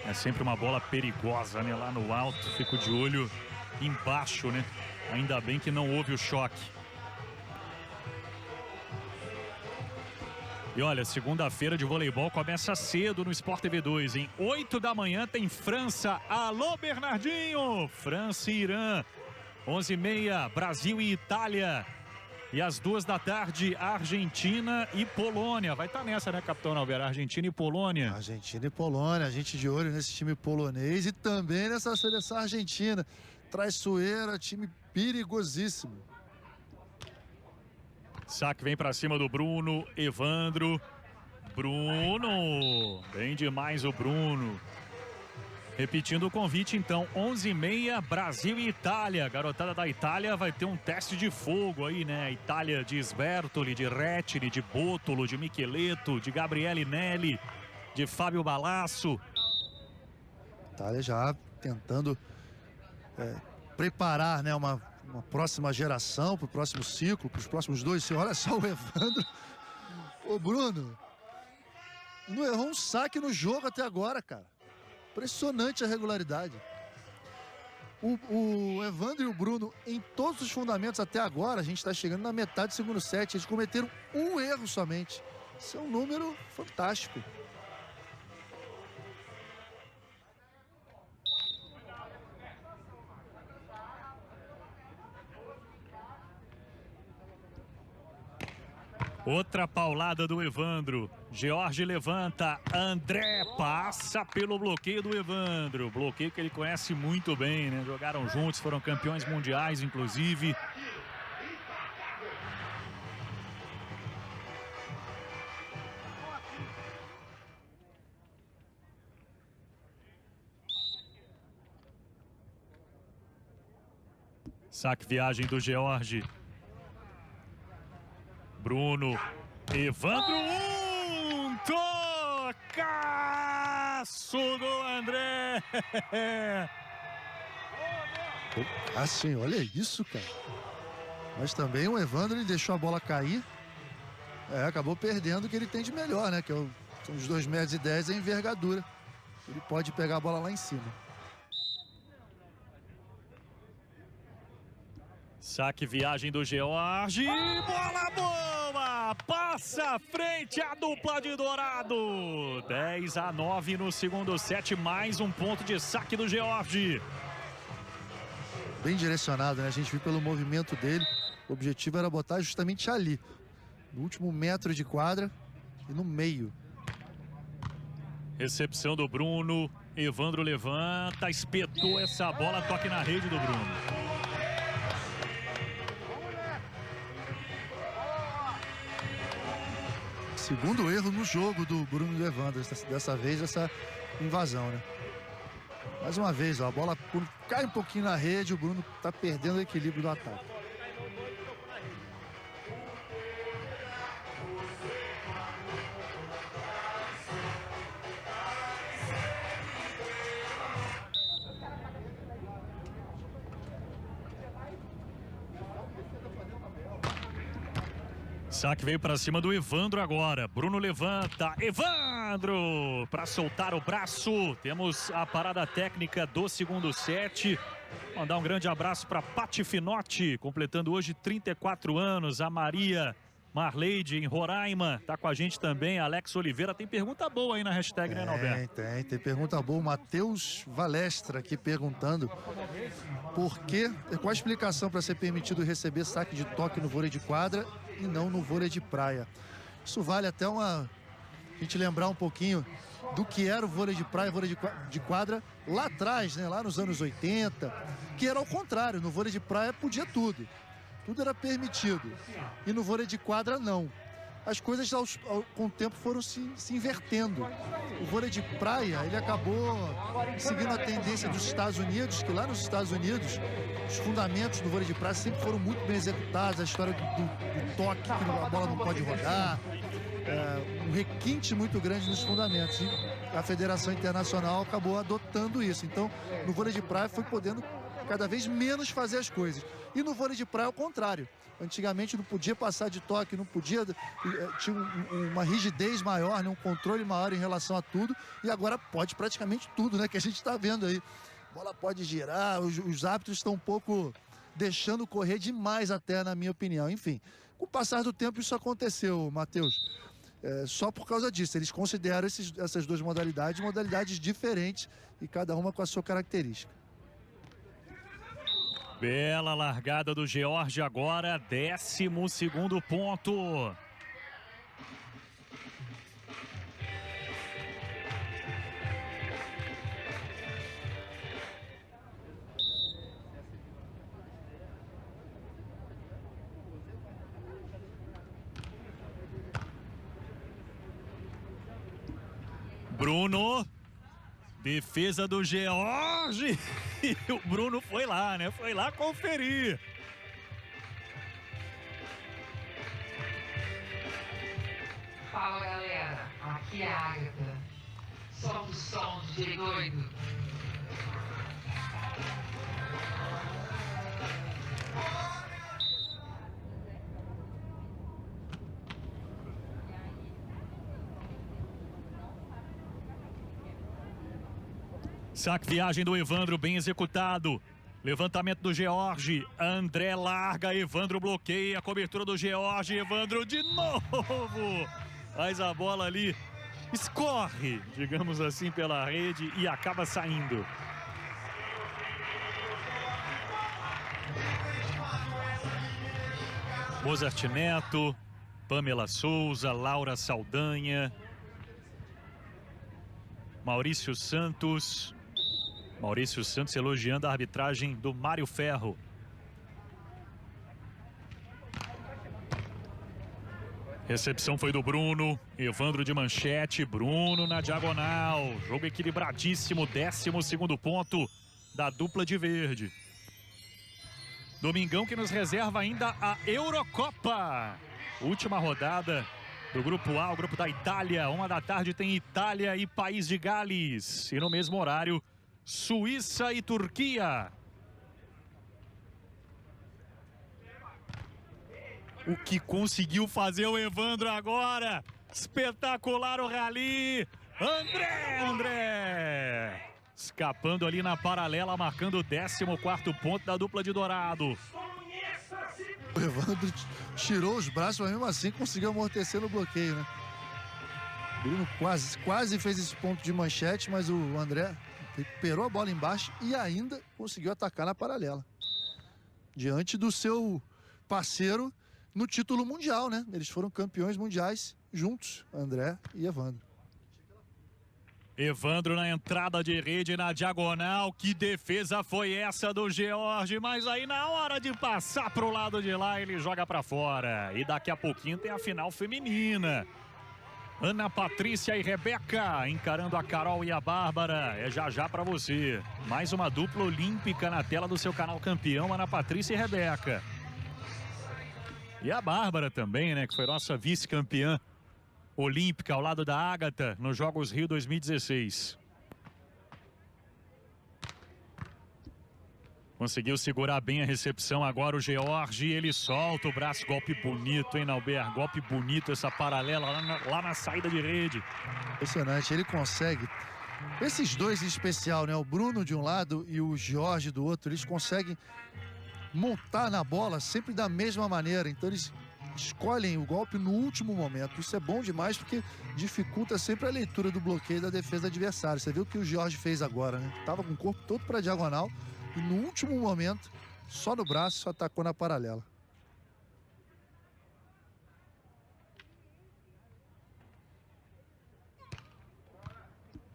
É sempre uma bola perigosa, né? Lá no alto, fico de olho embaixo, né? Ainda bem que não houve o choque. E olha, segunda-feira de voleibol começa cedo no Sport TV 2, em 8 da manhã tem França. Alô, Bernardinho! França e Irã. 11h30, Brasil e Itália. E às 2 da tarde, Argentina e Polônia. Vai estar nessa, né, capitão Alber? Argentina e Polônia. Argentina e Polônia, a gente de olho nesse time polonês e também nessa seleção argentina. Traiçoeira, time perigosíssimo. Saque vem pra cima do Bruno, Evandro. Bruno, bem demais o Bruno. Repetindo o convite, então, 11h30, Brasil e Itália. Garotada da Itália vai ter um teste de fogo aí, né? Itália de Sbertoli, de Rettili, de Botolo, de Micheleto, de Gabriele Nelli, de Fábio Balasso. Itália já tentando preparar, né, uma próxima geração, para o próximo ciclo, para os próximos 2 ciclos. Olha só o Evandro. Ô, Bruno, não errou um saque no jogo até agora, cara. Impressionante a regularidade. O Evandro e o Bruno, em todos os fundamentos até agora, a gente está chegando na metade do segundo set, eles cometeram um erro somente. Isso é um número fantástico. Outra paulada do Evandro. George levanta. André passa pelo bloqueio do Evandro. Bloqueio que ele conhece muito bem, né? Jogaram juntos, foram campeões mundiais, inclusive. Saque viagem do George. Bruno. Evandro. Tocaço do André. Assim, olha isso, cara. Mas também o Evandro, ele deixou a bola cair. Acabou perdendo o que ele tem de melhor, né? Que são os 2,10 metros a envergadura. Ele pode pegar a bola lá em cima. Saque viagem do George. Bola boa! Passa à frente a dupla de Dourado. 10-9 no segundo set. Mais um ponto de saque do George. Bem direcionado, né? A gente viu pelo movimento dele. O objetivo era botar justamente ali. No último metro de quadra e no meio. Recepção do Bruno. Evandro levanta. Espetou essa bola. Toque na rede do Bruno. Segundo erro no jogo do Bruno e do Evandro. Dessa vez, essa invasão, né? Mais uma vez, ó, a bola cai um pouquinho na rede. O Bruno tá perdendo o equilíbrio do ataque. Saque veio para cima do Evandro agora. Bruno levanta. Evandro para soltar o braço. Temos a parada técnica do segundo set. Mandar um grande abraço para Pati Finotti, completando hoje 34 anos. A Maria Marleide em Roraima tá com a gente também. Alex Oliveira tem pergunta boa aí na hashtag, né, Norberto? Tem pergunta boa. O Matheus Valestra aqui perguntando qual a explicação para ser permitido receber saque de toque no vôlei de quadra e não no vôlei de praia. Isso vale até a gente lembrar um pouquinho do que era o vôlei de praia e vôlei de quadra lá atrás, né? Lá nos anos 80, que era ao contrário. No vôlei de praia podia tudo. Tudo era permitido. E no vôlei de quadra, não. As coisas com o tempo foram se invertendo. O vôlei de praia, ele acabou seguindo a tendência dos Estados Unidos, que lá nos Estados Unidos, os fundamentos do vôlei de praia sempre foram muito bem executados. A história do toque, que a bola não pode rodar. Um requinte muito grande nos fundamentos. E a Federação Internacional acabou adotando isso. Então, no vôlei de praia foi podendo cada vez menos fazer as coisas. E no vôlei de praia, ao contrário. Antigamente não podia passar de toque, não podia, tinha uma rigidez maior, né, um controle maior em relação a tudo, e agora pode praticamente tudo, né, que a gente está vendo aí. A bola pode girar, os árbitros estão um pouco deixando correr demais até, na minha opinião. Enfim, com o passar do tempo isso aconteceu, Matheus. Só por causa disso, eles consideram essas duas modalidades diferentes e cada uma com a sua característica. Bela largada do George agora, 12º ponto. Bruno, defesa do George. E o Bruno foi lá, né? Foi lá conferir. Fala, galera. Aqui é a Agatha. Solta o som, DJ doido. Saque viagem do Evandro, bem executado. Levantamento do George. André larga, Evandro bloqueia. A cobertura do George. Evandro de novo. Faz a bola ali. Escorre, digamos assim, pela rede e acaba saindo. Mozart Neto. Pamela Souza, Laura Saldanha, Maurício Santos elogiando a arbitragem do Mário Ferro. Recepção foi do Bruno, Evandro de manchete, Bruno na diagonal. Jogo equilibradíssimo, 12º ponto da dupla de verde. Domingão que nos reserva ainda a Eurocopa. Última rodada do Grupo A, o Grupo da Itália. 1 da tarde tem Itália e País de Gales. E no mesmo horário, Suíça e Turquia. O que conseguiu fazer o Evandro agora? Espetacular o rally. André! Escapando ali na paralela, marcando o 14º ponto da dupla de Dourado. O Evandro tirou os braços, mas mesmo assim conseguiu amortecer no bloqueio, né? Bruno quase fez esse ponto de manchete, mas o André recuperou a bola embaixo e ainda conseguiu atacar na paralela. Diante do seu parceiro no título mundial, né? Eles foram campeões mundiais juntos, André e Evandro. Evandro na entrada de rede, na diagonal. Que defesa foi essa do George? Mas aí na hora de passar pro lado de lá, ele joga pra fora. E daqui a pouquinho tem a final feminina. Ana Patrícia e Rebeca encarando a Carol e a Bárbara. É já pra você. Mais uma dupla olímpica na tela do seu canal Campeão, Ana Patrícia e Rebeca. E a Bárbara também, né? Que foi nossa vice-campeã olímpica ao lado da Ágata nos Jogos Rio 2016. Conseguiu segurar bem a recepção agora o George. Ele solta o braço. Golpe bonito, hein, Nauber? Golpe bonito, essa paralela lá na saída de rede. Impressionante, ele consegue. Esses dois em especial, né? O Bruno de um lado e o George do outro, eles conseguem montar na bola sempre da mesma maneira. Então eles escolhem o golpe no último momento. Isso é bom demais porque dificulta sempre a leitura do bloqueio da defesa do adversário. Você viu o que o George fez agora, né? Tava com o corpo todo para diagonal e no último momento, só no braço, só atacou na paralela.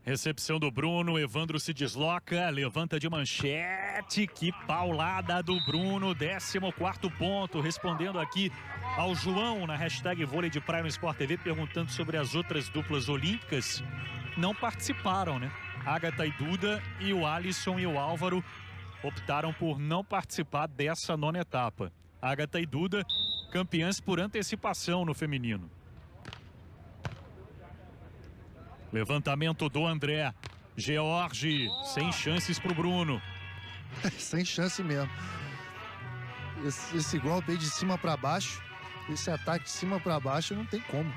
Recepção do Bruno, Evandro se desloca, levanta de manchete. Que paulada do Bruno, 14º ponto. Respondendo aqui ao João na hashtag Vôlei de Praia no Sport TV, perguntando sobre as outras duplas olímpicas. Não participaram, né? Ágata e Duda e o Alisson e o Álvaro optaram por não participar dessa 9ª etapa. Ágata e Duda, campeãs por antecipação no feminino. Levantamento do André. George, sem chances pro Bruno. Sem chance mesmo. Esse golpe aí de cima para baixo, esse ataque de cima para baixo, não tem como.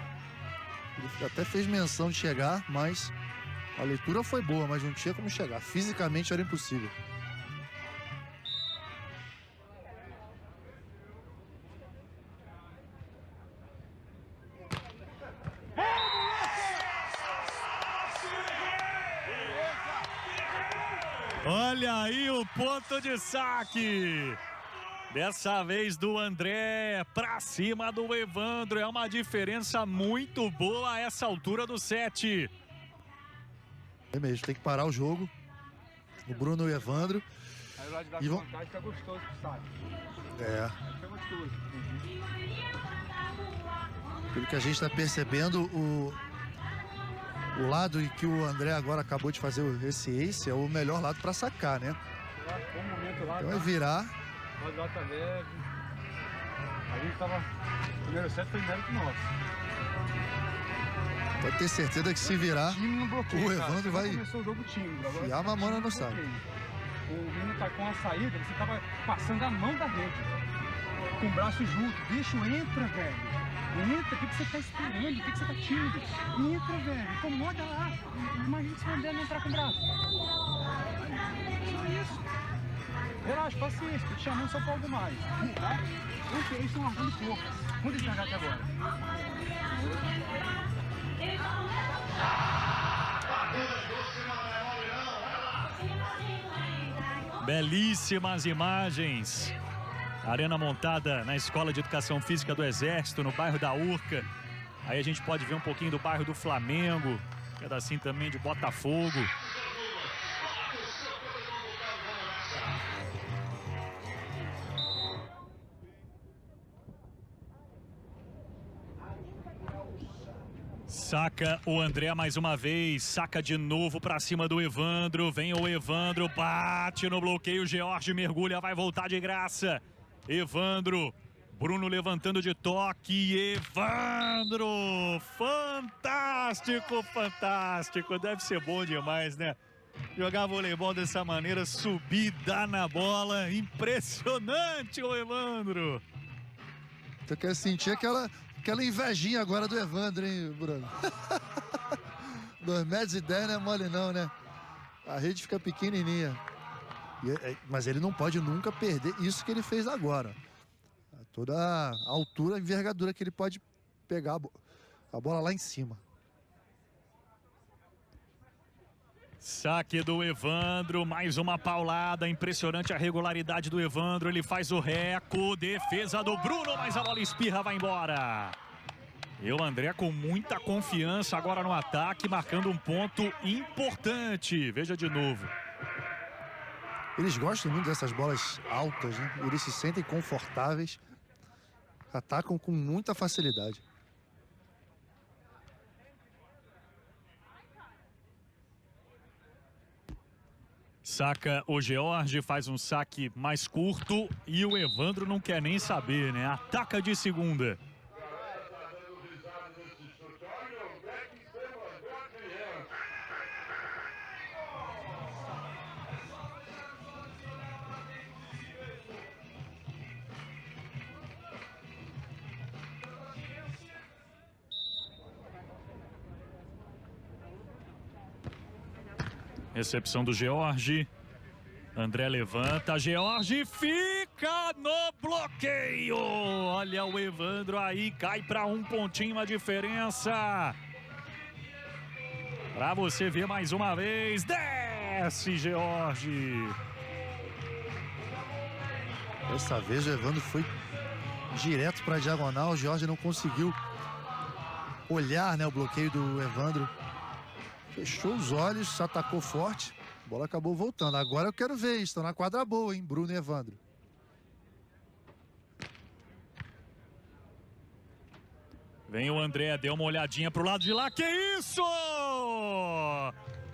Ele até fez menção de chegar, mas a leitura foi boa, mas não tinha como chegar. Fisicamente era impossível. Olha aí o ponto de saque. Dessa vez do André pra cima do Evandro. É uma diferença muito boa a essa altura do set. É mesmo, tem que parar o jogo. O Bruno e o Evandro. Aí lá de dar vão... vantagem fica gostoso pro saque. É. Fica gostoso. Pelo que a gente está percebendo, o lado em que o André agora acabou de fazer esse ace é o melhor lado para sacar, né? Então é virar. Lá tá leve. A gente tava... O primeiro set foi mérito nosso. Pode ter certeza que se virar, o Evandro vai começou o jogo tímido. Agora enfiar a mamona no saco. O menino tá com a saída, você tava passando a mão da rede. Com o braço junto. Bicho, entra, velho. Entra, o que você tá esperando? O que você tá tímido? Entra, velho. Incomoda lá. Imagina se o André não entrar com o braço. Só isso. Relaxa, paciência. Tô te chamando só pra algo mais. Tá? Ok, eles estão largando pouco. Vamos destragar até agora. Belíssimas imagens Arena montada na Escola de Educação Física do Exército, no bairro da Urca. Aí a gente pode ver um pouquinho do bairro do Flamengo, pedacinho também de Botafogo. Saca o André mais uma vez, saca de novo pra cima do Evandro, vem o Evandro, bate no bloqueio, George mergulha, vai voltar de graça. Evandro, Bruno levantando de toque, Evandro, fantástico, fantástico, deve ser bom demais, né? Jogar voleibol dessa maneira, subir, dar na bola, impressionante o Evandro. Eu quero sentir aquela invejinha agora do Evandro, hein, Bruno? 2,10 metros não é mole não, né? A rede fica pequenininha. Mas ele não pode nunca perder isso que ele fez agora. Toda a altura, a envergadura que ele pode pegar a bola lá em cima. Saque do Evandro, mais uma paulada, impressionante a regularidade do Evandro, ele faz o reco, defesa do Bruno, mas a bola espirra, vai embora. E o André com muita confiança agora no ataque, marcando um ponto importante, veja de novo. Eles gostam muito dessas bolas altas, né? Eles se sentem confortáveis, atacam com muita facilidade. Saca o George, faz um saque mais curto e o Evandro não quer nem saber, né? Ataca de segunda. Recepção do George. André levanta. George fica no bloqueio. Olha o Evandro aí. Cai para um pontinho a diferença. Para você ver mais uma vez. Desce, George. Dessa vez o Evandro foi direto para a diagonal. O George não conseguiu olhar, né, o bloqueio do Evandro. Fechou os olhos, atacou forte, a bola acabou voltando. Agora eu quero ver, estão na quadra boa, hein, Bruno e Evandro. Vem o André, deu uma olhadinha pro lado de lá, que isso?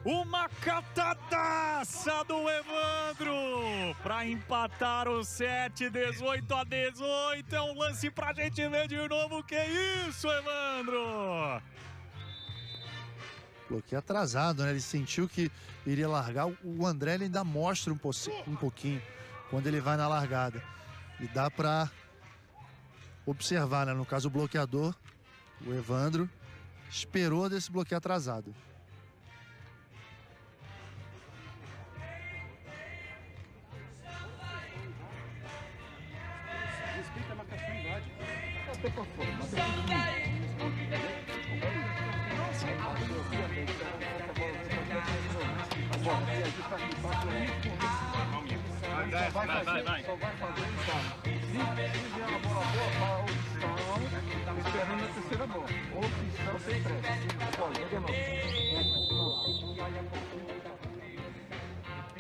Uma catadaça do Evandro para empatar o set, 18-18. É um lance pra gente ver de novo, que isso, Evandro? Bloqueio atrasado, né? Ele sentiu que iria largar. O André ele ainda mostra um pouquinho quando ele vai na largada. E dá para observar, né? No caso, o bloqueador, o Evandro, esperou desse bloqueio atrasado. Respeita a marcação embaixo. Vai. Só vai fazer isso. Se vier uma bola boa, para a opção, esperando a terceira bola. Opção sem pressa. Pode, joga não.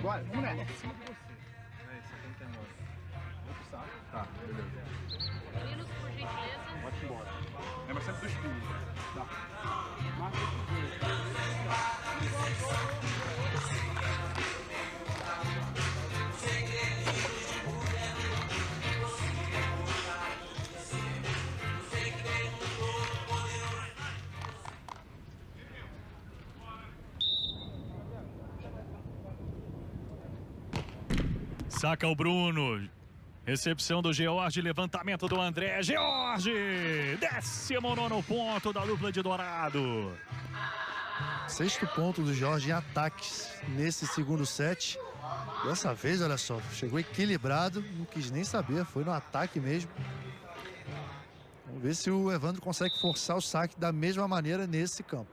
Bora, moleque. É 79. Opção. Tá, beleza. Meninos, por gentileza. Pode ir embora. Lembra sempre dos filhos. Tá. Marca Saca o Bruno. Recepção do George, levantamento do André. George! 19º ponto da dupla de Dourado. 6º ponto do George em ataques nesse segundo set. Dessa vez, olha só, chegou equilibrado, não quis nem saber, foi no ataque mesmo. Vamos ver se o Evandro consegue forçar o saque da mesma maneira nesse campo.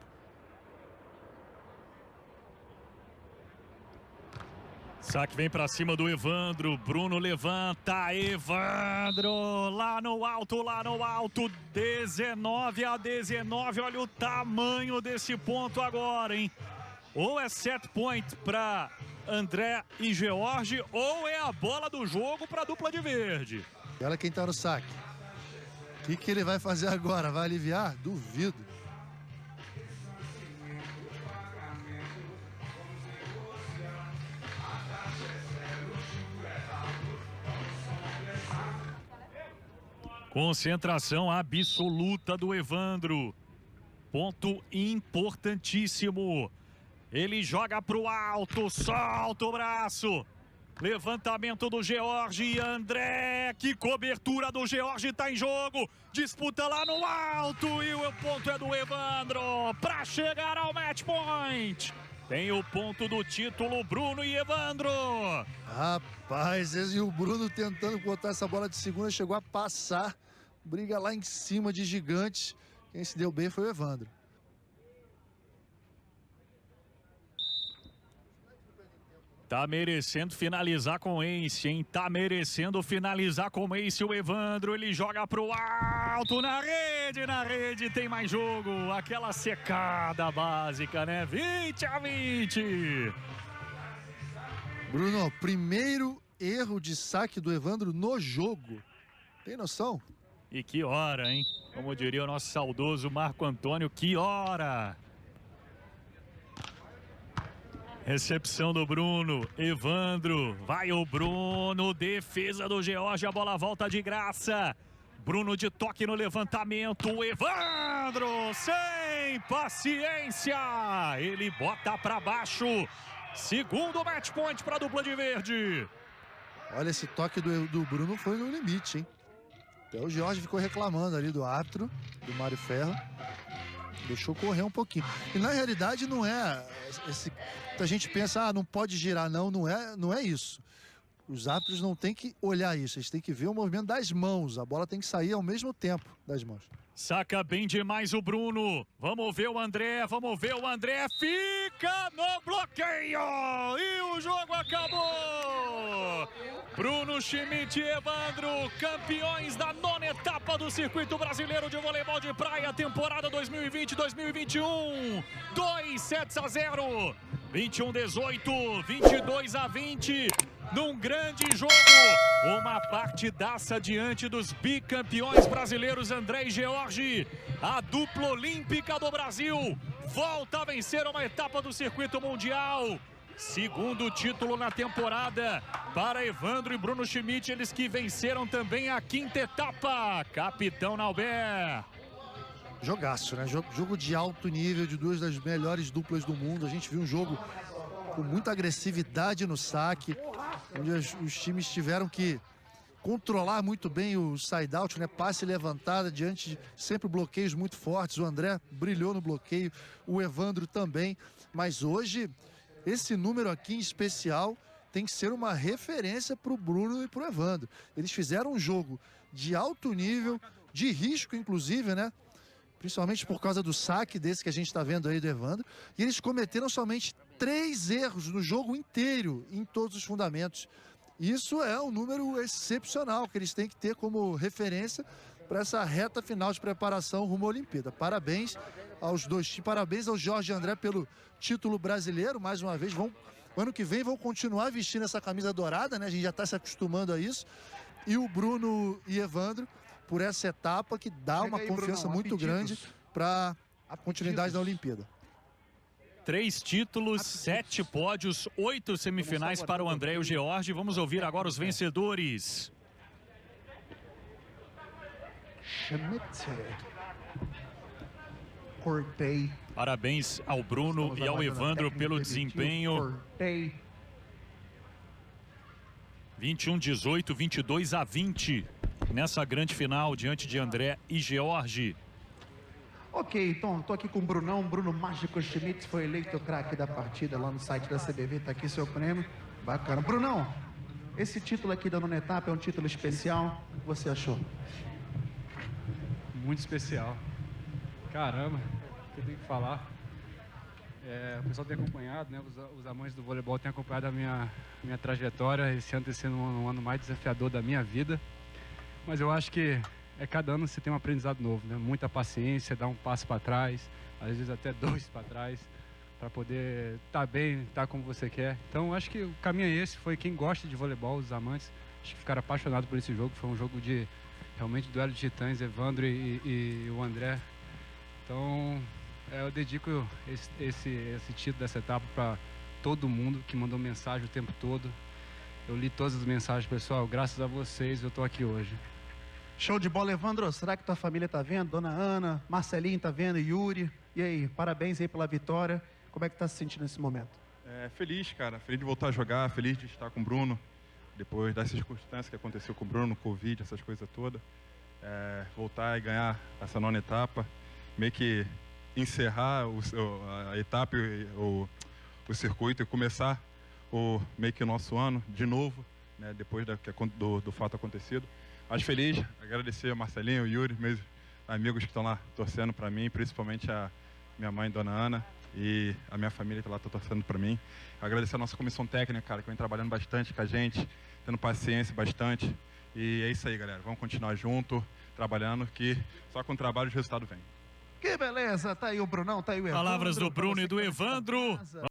Saque vem pra cima do Evandro. Bruno levanta. Evandro lá no alto, 19-19. Olha o tamanho desse ponto agora, hein? Ou é set point para André e George, ou é a bola do jogo para a dupla de verde. E olha quem tá no saque. O que ele vai fazer agora? Vai aliviar? Duvido. Concentração absoluta do Evandro. Ponto importantíssimo. Ele joga pro alto, solta o braço. Levantamento do George e André. Que cobertura do George, tá em jogo. Disputa lá no alto e o ponto é do Evandro para chegar ao match point. Tem o ponto do título, Bruno e Evandro. Rapaz, e o Bruno tentando botar essa bola de segunda, chegou a passar. Briga lá em cima de gigantes. Quem se deu bem foi o Evandro. Tá merecendo finalizar com ace, hein? Tá merecendo finalizar com ace o Evandro. Ele joga pro alto, na rede, tem mais jogo. Aquela secada básica, né? 20-20. Bruno, primeiro erro de saque do Evandro no jogo. Tem noção? E que hora, hein? Como diria o nosso saudoso Marco Antônio, que hora! Recepção do Bruno, Evandro, vai o Bruno, defesa do George, a bola volta de graça. Bruno de toque no levantamento, Evandro sem paciência, ele bota para baixo. Segundo match point para a dupla de verde. Olha, esse toque do Bruno foi no limite, hein? Até o George ficou reclamando ali do árbitro, do Mário Ferro. Deixou correr um pouquinho. E na realidade não é a gente pensa, não pode girar, não é isso. Os árbitros não tem que olhar isso, eles têm que ver o movimento das mãos. A bola tem que sair ao mesmo tempo das mãos. Saca bem demais o Bruno. Vamos ver o André, fica no bloqueio e o jogo acabou. Bruno Schmidt e Evandro, campeões da 9ª etapa do Circuito Brasileiro de Voleibol de Praia, temporada 2020-2021. 2-0, 21-18, 22-20. Num grande jogo, uma partidaça diante dos bicampeões brasileiros André e George. A dupla olímpica do Brasil volta a vencer uma etapa do circuito mundial. Segundo título na temporada para Evandro e Bruno Schmidt, eles que venceram também a 5ª etapa. Capitão Naubert. Jogaço, né? Jogo de alto nível, de duas das melhores duplas do mundo. A gente viu um jogo com muita agressividade no saque, onde os times tiveram que controlar muito bem o side-out, né? Passe levantada diante de sempre bloqueios muito fortes. O André brilhou no bloqueio, o Evandro também. Mas hoje, esse número aqui em especial tem que ser uma referência para o Bruno e para o Evandro. Eles fizeram um jogo de alto nível, de risco inclusive, né? Principalmente por causa do saque desse que a gente está vendo aí do Evandro. E eles cometeram somente 3 erros no jogo inteiro, em todos os fundamentos. Isso é um número excepcional que eles têm que ter como referência para essa reta final de preparação rumo à Olimpíada. Parabéns aos dois times, parabéns ao George e André pelo título brasileiro. Mais uma vez, ano que vem vão continuar vestindo essa camisa dourada, né? A gente já está se acostumando a isso. E o Bruno e Evandro por essa etapa que dá uma confiança muito grande para a continuidade da Olimpíada. 3 títulos, 7 pódios, 8 semifinais para o André e o George. Vamos ouvir agora os vencedores. Schmidt, Cortei. Parabéns ao Bruno e ao Evandro pelo desempenho. 21-18, 22-20 nessa grande final diante de André e George. Ok, então, tô aqui com o Brunão, Bruno Mágico Schmidt, foi eleito o craque da partida lá no site da CBV, tá aqui seu prêmio, bacana. Brunão, esse título aqui da 9ª etapa é um título especial, o que você achou? Muito especial. Caramba, o que eu tenho que falar? O pessoal tem acompanhado, né? Os amantes do voleibol têm acompanhado a minha trajetória. Esse ano tem sido um ano mais desafiador da minha vida. Mas eu acho que cada ano você tem um aprendizado novo, né? Muita paciência, dar um passo para trás, às vezes até 2 para trás, para poder estar bem, estar como você quer. Então eu acho que o caminho é esse. Foi quem gosta de voleibol, os amantes, acho que ficaram apaixonados por esse jogo. Foi um jogo de realmente duelo de titãs, Evandro e o André. Então eu dedico esse título dessa etapa para todo mundo que mandou mensagem o tempo todo. Eu li todas as mensagens, pessoal. Graças a vocês eu estou aqui hoje. Show de bola, Evandro. Será que tua família tá vendo? Dona Ana, Marcelinho tá vendo, Yuri. E aí, parabéns aí pela vitória. Como é que tá se sentindo nesse momento? Feliz, cara. Feliz de voltar a jogar, feliz de estar com o Bruno. Depois das circunstâncias que aconteceu com o Bruno, Covid, essas coisas todas. Voltar e ganhar essa 9ª etapa. Meio que encerrar a etapa, o circuito e começar meio que o nosso ano de novo, né, depois do fato acontecido. Mas feliz, agradecer a Marcelinho, o Yuri, meus amigos que estão lá torcendo para mim, principalmente a minha mãe, Dona Ana, e a minha família que lá está torcendo para mim. Agradecer a nossa comissão técnica, cara, que vem trabalhando bastante com a gente, tendo paciência bastante. E é isso aí, galera. Vamos continuar junto, trabalhando, que só com trabalho o resultado vem. Que beleza, tá aí o Brunão, tá aí o Evandro. Palavras do Bruno e do Pra você que tá Evandro. em casa.